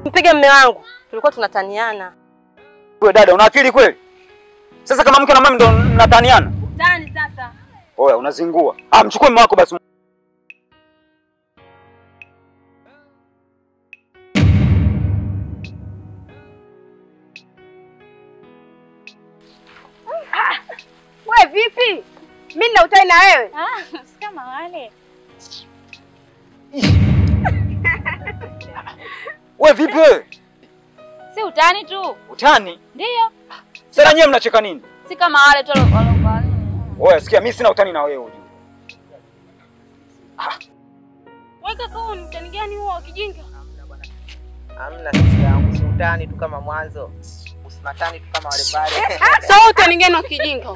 Mpige mume wangu. Tulikuwa tunataniana. Wewe dada, una akili kweli? Sasa kama mke na mama ndo mnataniana? Tani sasa. Oya, unazingua. Mchukue mume wako basi. Wewe vipi? Mimi nina utani na wewe. Si kama wale. Wewe vipi wewe? Si utani tu. Utani? Ndio. Sasa nyewe mnacheka nini? Si kama wale tu wale. Oya, sikia, mimi sina utani na wewe ujue. Wewe kaka, ni utani gani huo kijinga? Hamna sisi yangu, si utani tu kama mwanzo. Usimatani tu kama wale pale. Sasa utani gani wa kijinga?